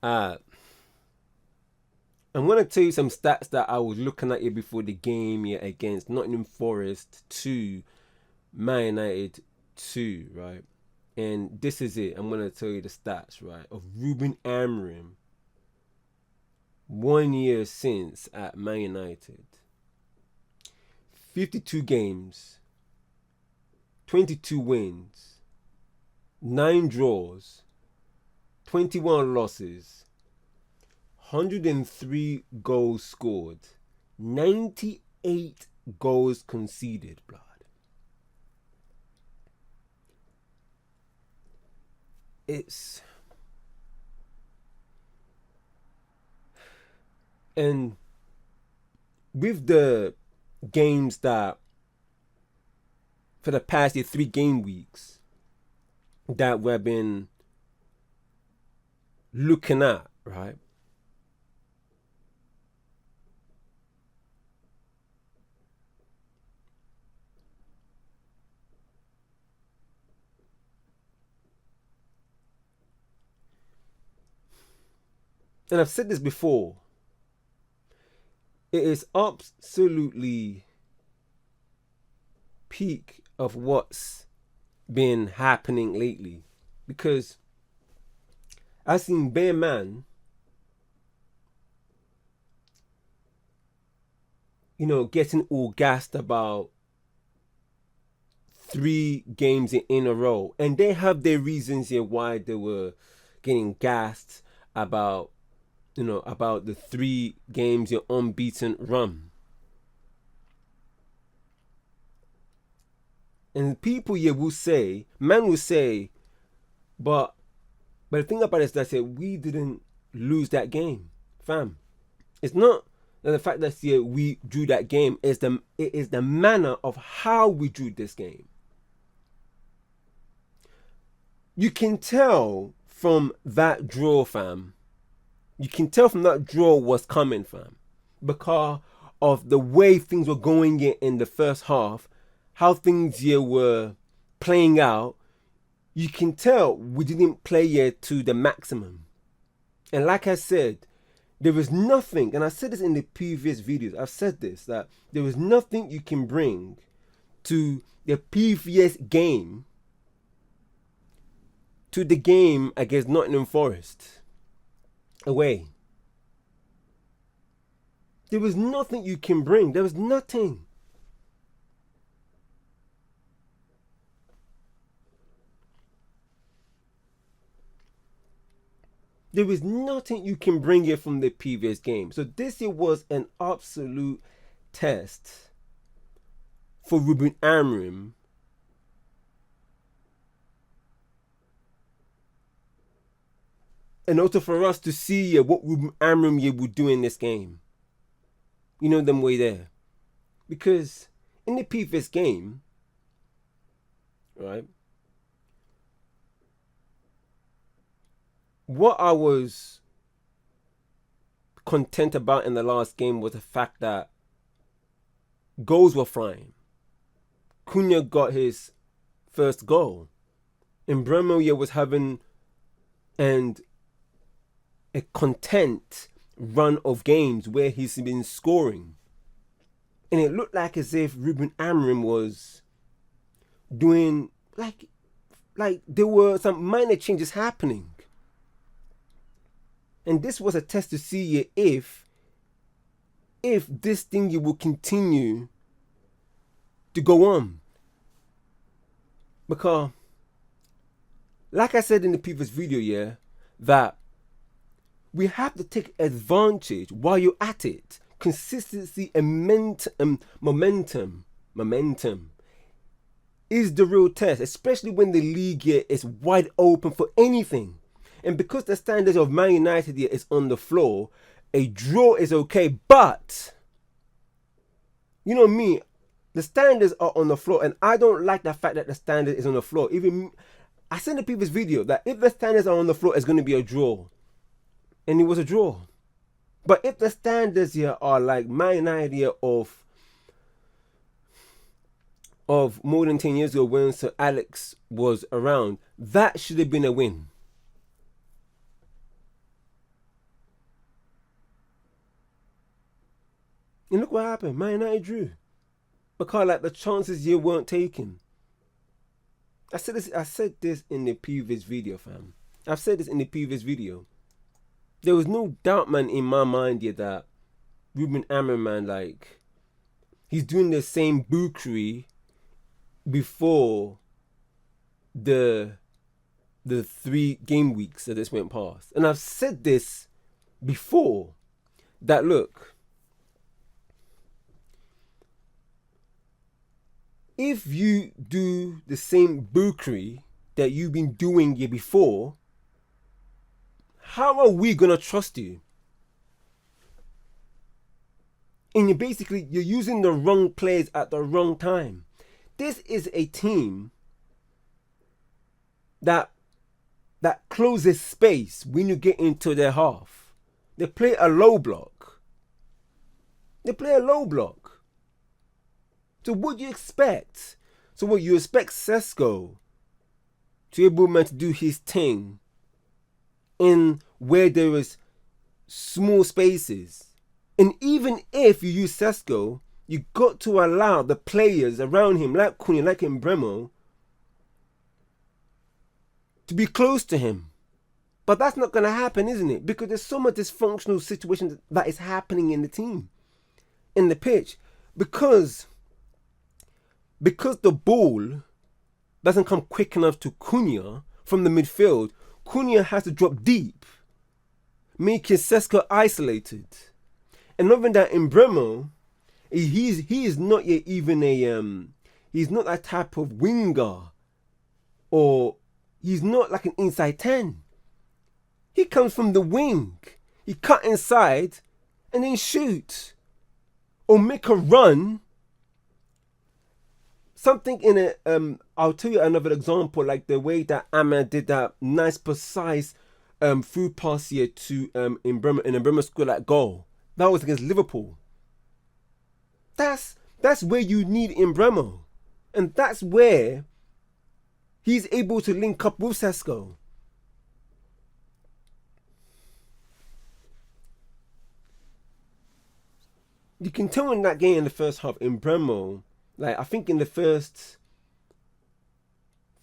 Uh, I'm gonna tell you some stats that I was looking at here before the game here against Nottingham Forest 2, Man United 2, right? And this is it. I'm gonna tell you the stats, right? Of Ruben Amorim 1 year since at Man United. 52 games, 22 wins, 9 draws, 21 losses, 103 goals scored, 98 goals conceded, blood. It's. And with the games that, for the past 3 game weeks, that we've been looking at, right? And I've said this before, it is absolutely peak of what's been happening lately. Because I've seen bare man, getting all gassed about 3 games in a row. And they have their reasons here why they were getting gassed about, about the 3 games your unbeaten run. And people here will say, man will say, but the thing about it is that we didn't lose that game, fam. It's not the fact that we drew that game. It is the manner of how we drew this game. You can tell from that draw, fam. You can tell from that draw what's coming, fam, because of the way things were going in the first half, how things here were playing out. You can tell we didn't play yet to the maximum. And like I said, there was nothing, and I said this in the previous videos, I've said this, that there was nothing you can bring to the previous game to the game against Nottingham Forest away. There was nothing you can bring. There was nothing. There was nothing you can bring here from the previous game. So this year was an absolute test for Ruben Amorim. And also for us to see what Ruben Amorim would do in this game. Them way there. Because in the previous game, right, what I was content about in the last game was the fact that goals were flying. Cunha got his first goal. And Bremer was having a content run of games where he's been scoring. And it looked like as if Ruben Amorim was doing like there were some minor changes happening. And this was a test to see if this thing will continue to go on. Because, like I said in the previous video, that we have to take advantage while you're at it. Consistency and momentum is the real test, especially when the league here is wide open for anything. And because the standards of Man United here is on the floor, a draw is okay. But, me, the standards are on the floor, and I don't like the fact that the standard is on the floor. Even I said in the previous video that if the standards are on the floor, it's going to be a draw. And it was a draw. But if the standards here are like Man United here of more than 10 years ago when Sir Alex was around, that should have been a win. And look what happened. Man United drew. Because like the chances you weren't taking. I said this in the previous video, fam. I've said this in the previous video. There was no doubt, man, in my mind yet that Ruben Amorim, man, like, he's doing the same bookery before the 3 game weeks that this went past. And I've said this before, that look, if you do the same bookery that you've been doing here before, how are we going to trust you? And you're using the wrong players at the wrong time. This is a team that closes space when you get into their half. They play a low block. So what do you expect? So what you expect Sesko to be able to do his thing in where there is small spaces. And even if you use Sesko, you got to allow the players around him, like Cunha, like Mbeumo, to be close to him. But that's not going to happen, isn't it? Because there's so much dysfunctional situation that is happening in the team, in the pitch. Because the ball doesn't come quick enough to Cunha from the midfield, Cunha has to drop deep, making Sesko isolated. And other than that, Mbeumo, he is not yet even he's not that type of winger, or he's not like an inside 10. He comes from the wing. He cut inside and then shoot, or make a run. Something in it, I'll tell you another example, like the way that Ahmed did that nice, precise through pass here to Mbeumo, and Mbeumo scored that goal. That was against Liverpool. That's where you need Mbeumo. And that's where he's able to link up with Sesko. You can tell in that game in the first half, Mbeumo, like, I think in the first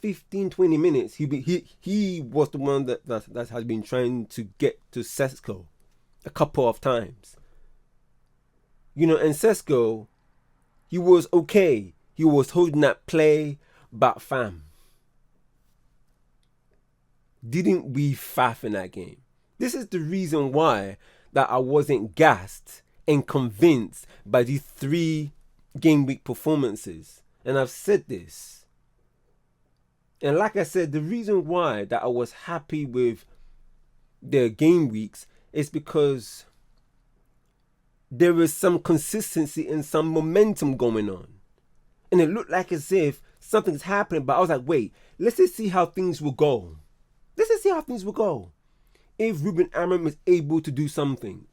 15, 20 minutes, he was the one that has been trying to get to Sesko a couple of times. You know, and Sesko, he was okay. He was holding that play, but fam, didn't we faff in that game? This is the reason why that I wasn't gassed and convinced by these 3 game week performances. And I've said this. And like I said, the reason why that I was happy with the game weeks is because there is some consistency and some momentum going on. And it looked like as if something's happening, but I was like, wait, let's just see how things will go. Let's just see how things will go. If Ruben Amorim is able to do something,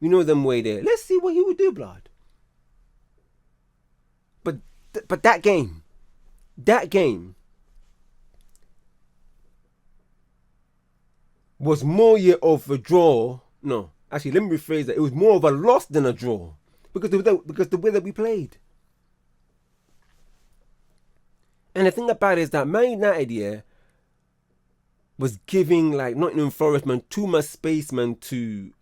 you know them way there. Let's see what he will do, blood. But that game was more of a draw. No, actually, let me rephrase that. It was more of a loss than a draw because the way that we played. And the thing about it is that Man United here was giving like Nottingham Forest, man, too much space, man, to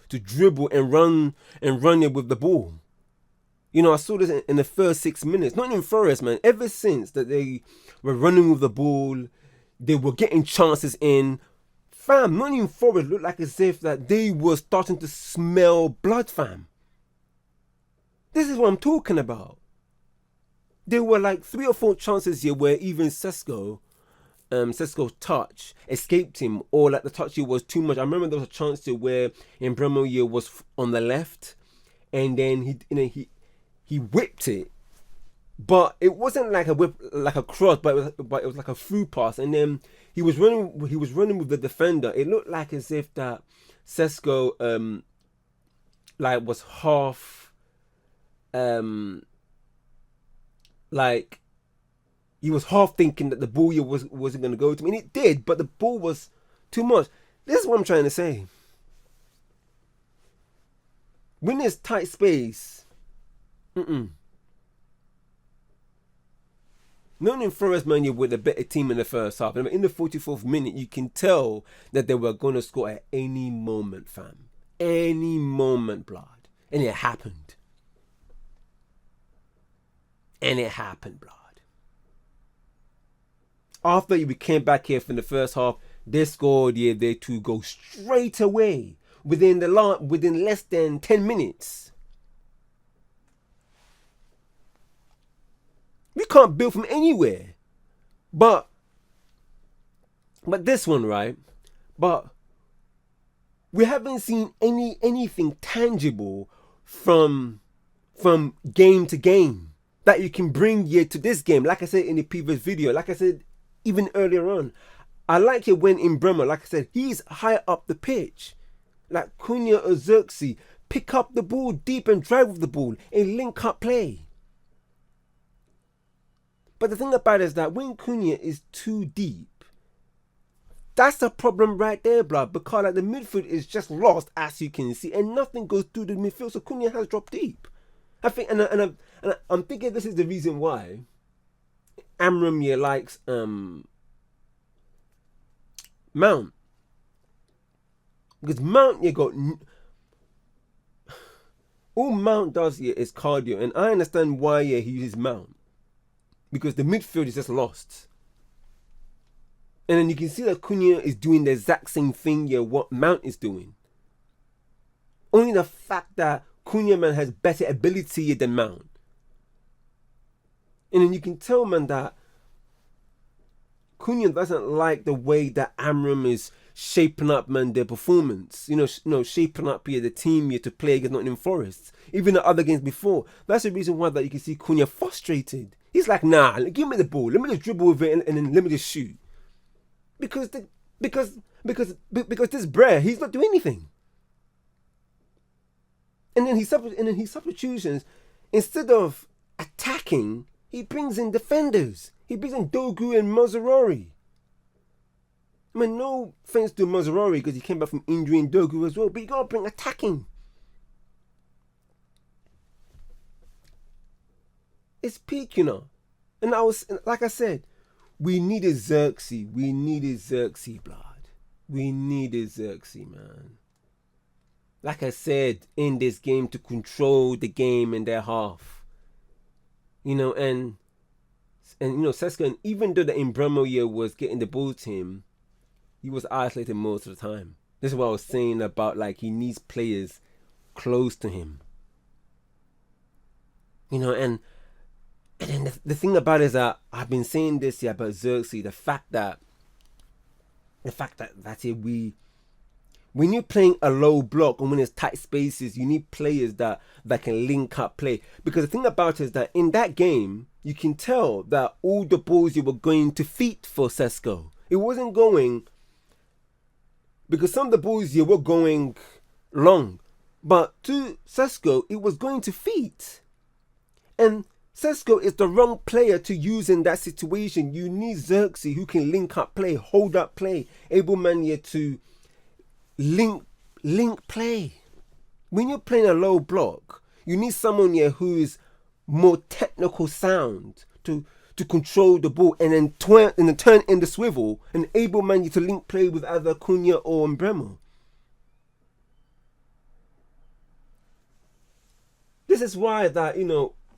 dribble and run it with the ball. You know, I saw this in the first 6 minutes. Nottingham Forest, man, ever since that they were running with the ball, they were getting chances in. Fam, Nottingham Forest looked like as if that they were starting to smell blood, fam. This is what I'm talking about. There were like 3 or 4 chances here where even Sesko's touch escaped him, or like the touch here was too much. I remember there was a chance here where Mbeumo here was on the left, and then he whipped it, but it wasn't like a whip, like a cross, but it was like a through pass, and then he was running with the defender. It looked like as if that Sesko like was half like he was half thinking that the ball wasn't going to go to me, and it did, but the ball was too much. This is what I'm trying to say. when there's tight space, Nottingham Forest, man, you were the better team in the first half. And in the 44th minute, you can tell that they were going to score at any moment, fam. Any moment, blood. And it happened. Blood. After we came back here from the first half, they scored their 2 goals straight away within less than 10 minutes. We can't build from anywhere. But this one, right? But we haven't seen anything tangible from game to game that you can bring here to this game. Like I said in the previous video, like I said even earlier on, I like it when in Bremer, like I said, he's high up the pitch. Like Cunha or Xerxes, pick up the ball deep and drive with the ball and link up play. But the thing about it is that when Cunha is too deep, that's the problem right there, blood. Because like the midfield is just lost, as you can see, and nothing goes through the midfield. So Cunha has dropped deep. I think, and I'm thinking this is the reason why Amram here likes Mount, because Mount you got all Mount does here is cardio, and I understand why he uses Mount. Because the midfield is just lost. And then you can see that Cunha is doing the exact same thing here what Mount is doing. Only the fact that Cunha, man, has better ability than Mount. And then you can tell, man, that Cunha doesn't like the way that Amram is shaping up, man, their performance. Shaping up here the team here to play against Nottingham Forest. Even the other games before. That's the reason why that you can see Cunha frustrated. He's like, nah, give me the ball. Let me just dribble with it and then let me just shoot. Because this Brer, he's not doing anything. And then his substitutions, instead of attacking, he brings in defenders. He brings in Dogu and Mazzarori. I mean, no offense to Mazzarori because he came back from injury and Dogu as well, but you gotta bring attacking. It's peak, And like I said, we needed Xerxes. We needed Xerxes, blood. We needed Xerxes, man. Like I said, in this game to control the game in their half. And Sesko, even though the Imbremo year was getting the ball to him, he was isolated most of the time. This is what I was saying about, like, he needs players close to him. And then the thing about it is that I've been saying this here about Xerxes, the fact that when you're playing a low block and when there's tight spaces, you need players that can link up play. Because the thing about it is that in that game, you can tell that all the balls you were going to feet for Sesko. It wasn't going, because some of the balls you were going long, but to Sesko, it was going to feet. And Sesko is the wrong player to use in that situation. You need Xerxes who can link up play, hold up play, able man here to link play. When you're playing a low block, you need someone here who is more technical sound to control the ball and then turn in the swivel and able man here to link play with either Cunha or Mbremo. This is why that,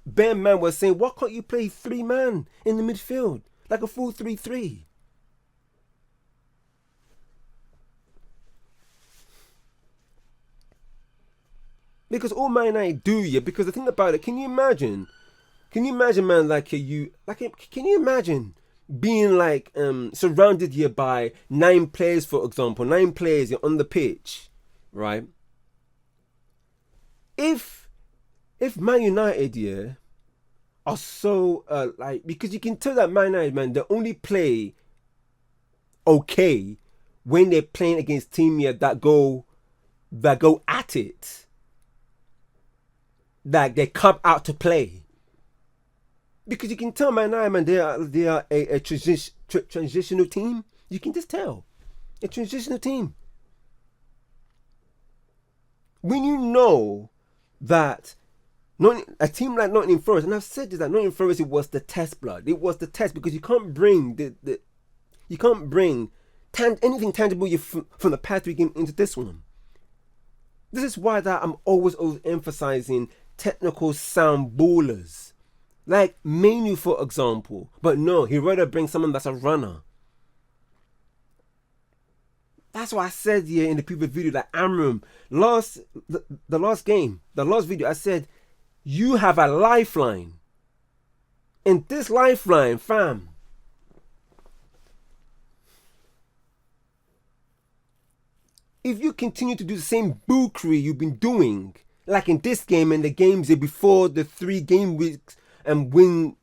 Ben Man was saying, why can't you play 3 man in the midfield? Like a full 3-3. Because all Man United do, because the thing about it, can you imagine, man, can you imagine being like surrounded here by 9 players, for example, 9 players on the pitch, right? If Man United are so because you can tell that Man United, man, they only play okay when they're playing against teams that go at it, that they come out to play. Because you can tell Man United, man, they are a transitional team. You can just tell, a transitional team. When you know that not a team like Nottingham Forest, and I've said this, that Nottingham Forest, it was the test, blood. It was the test, because you can't bring anything tangible from the past weekend into this one. This is why that I'm always emphasizing technical sound ballers, like Manu, for example. But no, he'd rather bring someone that's a runner. That's why I said here in the previous video that Amram, the last video, I said, you have a lifeline. And this lifeline, fam, if you continue to do the same bookery you've been doing, like in this game and the games before the 3 game weeks and win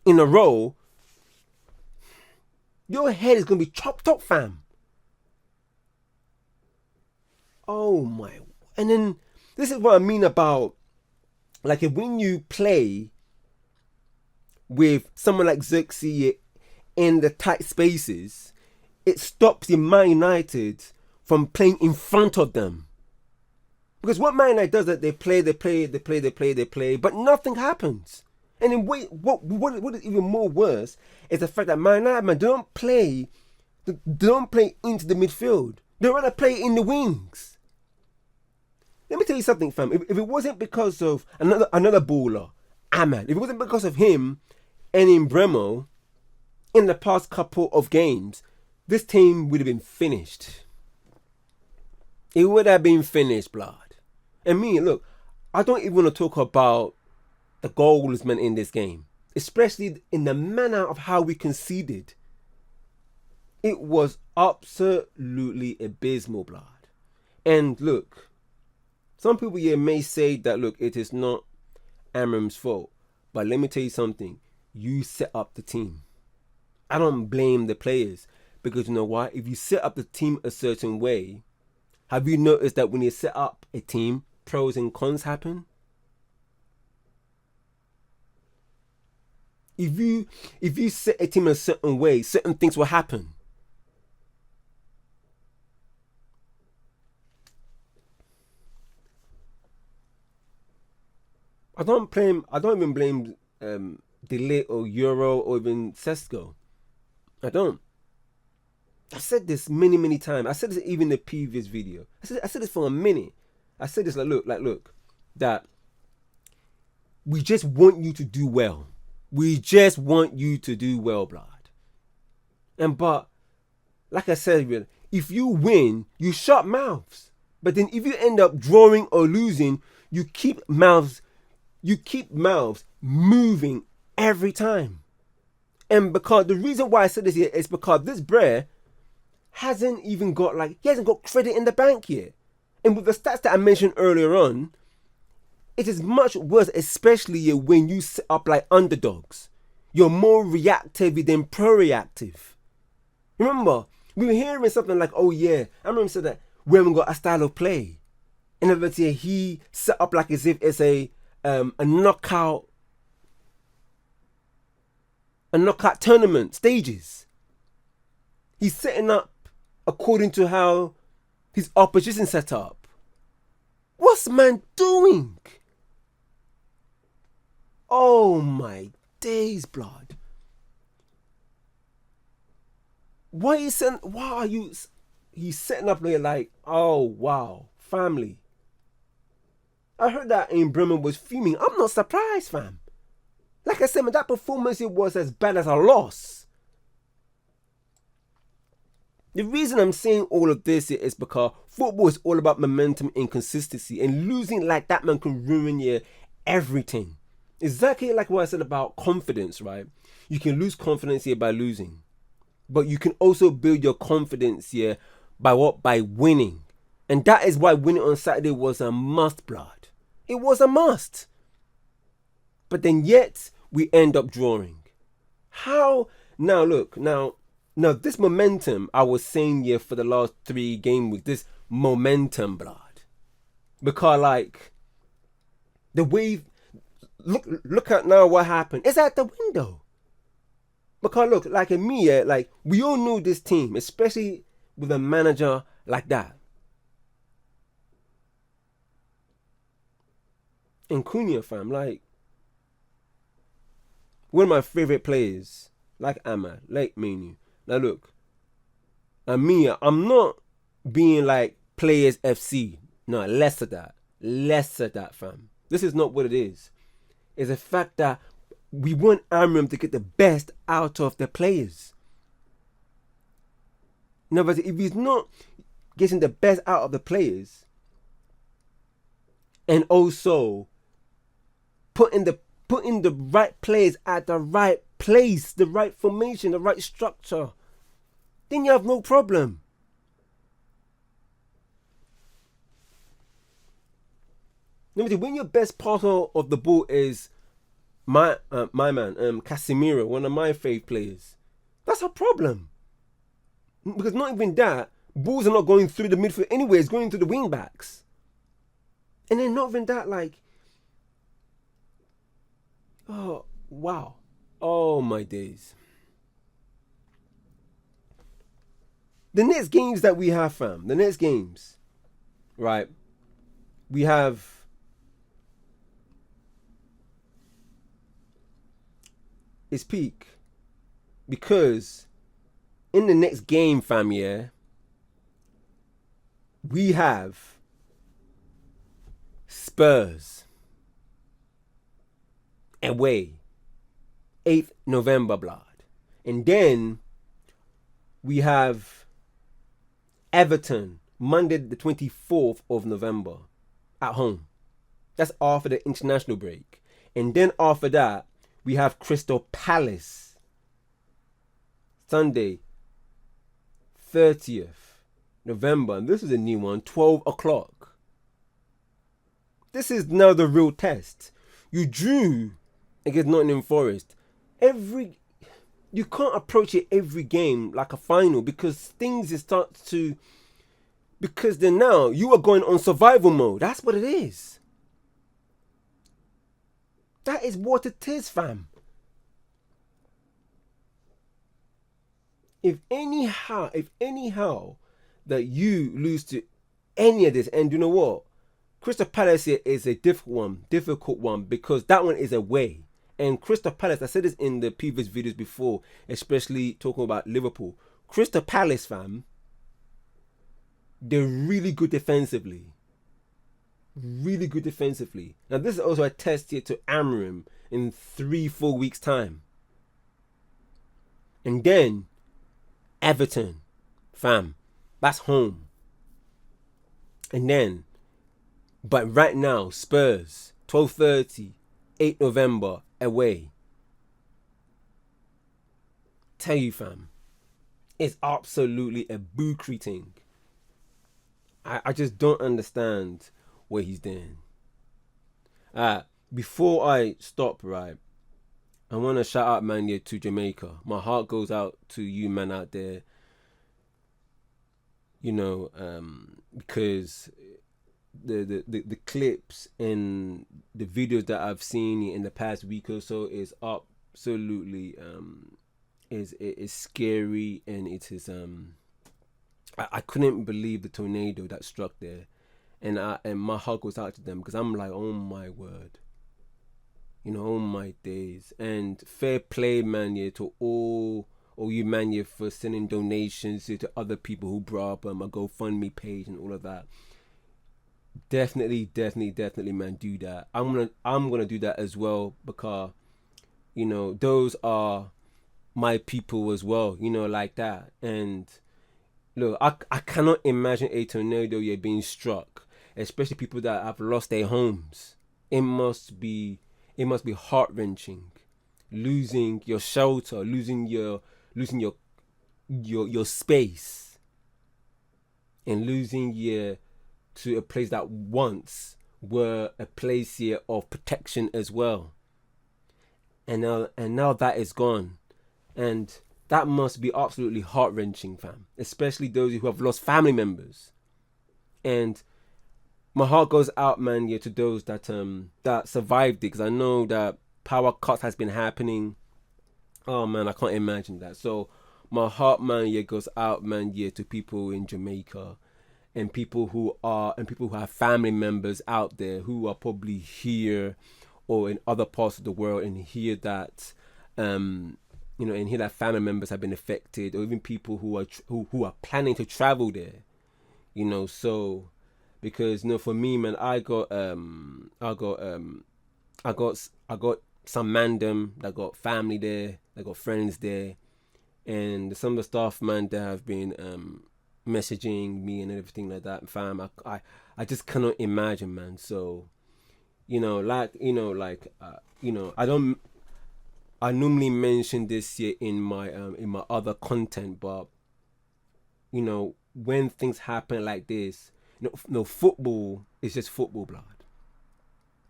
in a row, your head is going to be chopped up, fam. Oh my. And then this is what I mean about, like, when you play with someone like Xerxes in the tight spaces, it stops the Man United from playing in front of them. Because what Man United does is that they play, but nothing happens. And then what is even more worse is the fact that Man United don't play into the midfield. They rather play in the wings. Let me tell you something, fam. If it wasn't because of another baller, Ahmad, if it wasn't because of him and Imbremo in the past couple of games, this team would have been finished. It would have been finished, blood. And me, look, I don't even want to talk about the goals meant in this game, especially in the manner of how we conceded. It was absolutely abysmal, blood. And look, some people here may say that, look, it is not Amram's fault. But let me tell you something. You set up the team. I don't blame the players. Because you know why? If you set up the team a certain way, have you noticed that when you set up a team, pros and cons happen? If you set a team a certain way, certain things will happen. I don't even blame Delay or Euro or even Sesko. I don't. I said this many times. I said this even in the previous video. I said this for a minute. I said this look, that we just want you to do well. We just want you to do well, blood. But like I said, if you win, you shut mouths. But then if you end up drawing or losing, you keep mouths moving every time. And because the reason why I said this here is because this Brer hasn't got credit in the bank yet. And with the stats that I mentioned earlier on, it is much worse, especially when you set up like underdogs. You're more reactive than proactive. Remember, we were hearing something like, oh yeah, I remember said that we haven't got a style of play. In other words, he set up like as if it's a knockout tournament stages. He's setting up according to how his opposition set up. What's man doing? Oh my days, blood. He's setting up there like, oh wow, family. I heard that Bremen was fuming. I'm not surprised, fam. Like I said, man, that performance, it was as bad as a loss. The reason I'm saying all of this is because football is all about momentum and consistency, and losing like that, man, can ruin your everything. Exactly like what I said about confidence, right? You can lose confidence here by losing, but you can also build your confidence here by what? By winning. And that is why winning on Saturday was a must, blood. It was a must. But then yet we end up drawing. How? Now look, now this momentum I was saying here for the last 3 game weeks, this momentum, blood. Because like the wave, look at now what happened. It's at the window. Because look, like in me, like we all know this team, especially with a manager like that. And Cunha, fam, like, one of my favorite players, like Ahmad, like Menu. Now look, I'm not being like Players FC. No, less of that, fam. This is not what it is. It's the fact that we want Amram to get the best out of the players. No, but if he's not getting the best out of the players, and also putting the right players at the right place, the right formation, the right structure, then you have no problem. When your best partner of the ball is my man, Casemiro, one of my fave players, that's a problem. Because not even that, balls are not going through the midfield anyway, it's going through the wing backs. And then not even that, like, oh, wow. Oh, my days. The next games that we have, fam, right, we have is peak. Because in the next game, fam, yeah, we have Spurs away, 8th November, blood. And then we have Everton, Monday the 24th of November, at home. That's after the international break. And then after that, we have Crystal Palace, Sunday, 30th November. And this is a new one, 12 o'clock. This is now the real test. You drew against Nottingham Forest. You can't approach it every game like a final, because things start to... Because then now you are going on survival mode. That's what it is. That is what it is, fam. If anyhow that you lose to any of this, and you know what? Crystal Palace here is a difficult one, because that one is away. And Crystal Palace, I said this in the previous videos before, especially talking about Liverpool. Crystal Palace, fam, they're really good defensively. Really good defensively. Now, this is also a test here to Amram in 3-4 weeks' time. And then Everton, fam, that's home. And then, but right now, Spurs, 12:30, 8 November, away. Tell you, fam, it's absolutely a buckery thing. I just don't understand what he's doing. Before I stop, right, I want to shout out, man, to Jamaica. My heart goes out to you, man, out there. You know, because the clips and the videos that I've seen in the past week or so is absolutely is scary, and it is I couldn't believe the tornado that struck there, and my heart goes out to them, because I'm like, oh my word, you know, oh my days. And fair play, man, yeah, to all you, man, yeah, for sending donations to other people who brought up a GoFundMe page and all of that. Definitely, man, do that. I'm gonna do that as well, because, you know, those are my people as well, you know, like that. And look, I cannot imagine a tornado being struck, especially people that have lost their homes. It must be heart-wrenching, losing your shelter, losing your space, and losing to a place that once were a place here of protection as well. And now that is gone, and that must be absolutely heart-wrenching, fam. Especially those who have lost family members. And my heart goes out, man, to those that survived it, because I know that power cuts has been happening. Oh man, I can't imagine that. So my heart, man, goes out, man, to people in Jamaica. and people who have family members out there who are probably here or in other parts of the world, and hear that and hear that family members have been affected, or even people who are planning to travel there, so because for me, man, I got some mandem that got family there, that got friends there, and some of the staff, man, that have been messaging me and everything like that, fam. I just cannot imagine, man. So I normally mention this here in my other content, but when things happen like this, football is just football, blood.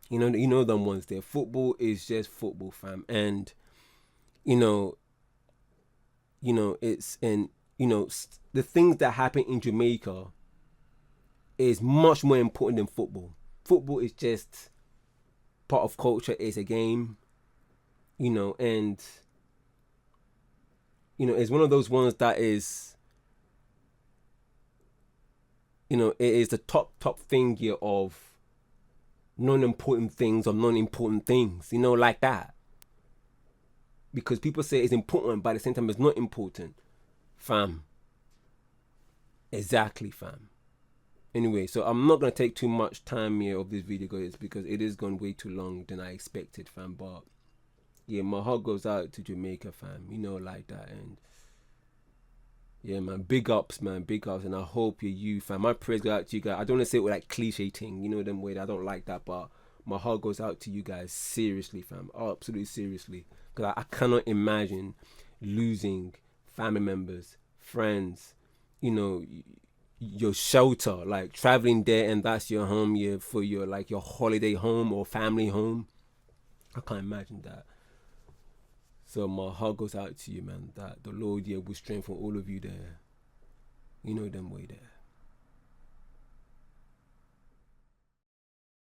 You know them ones there. Football is just football, fam, and it's the things that happen in Jamaica is much more important than football. Football is just part of culture. It's a game, and it's one of those ones that is, it is the top thing here of non-important things, like that. Because people say it's important, but at the same time it's not important, fam. Exactly, fam. Anyway, so I'm not gonna take too much time here of this video, guys, because it is gone way too long than I expected, fam. But yeah, my heart goes out to Jamaica, fam. Like that. And yeah, man, big ups, man, big ups. And I hope you, fam. My prayers go out to you guys. I don't want to say it with like cliche thing, them way. I don't like that, but my heart goes out to you guys, seriously, fam. Absolutely seriously, because I cannot imagine losing family members, friends, your shelter, like traveling there, and that's your home, for your your holiday home or family home. I can't imagine that. So my heart goes out to you, man, that the Lord will strengthen all of you there. Them way there.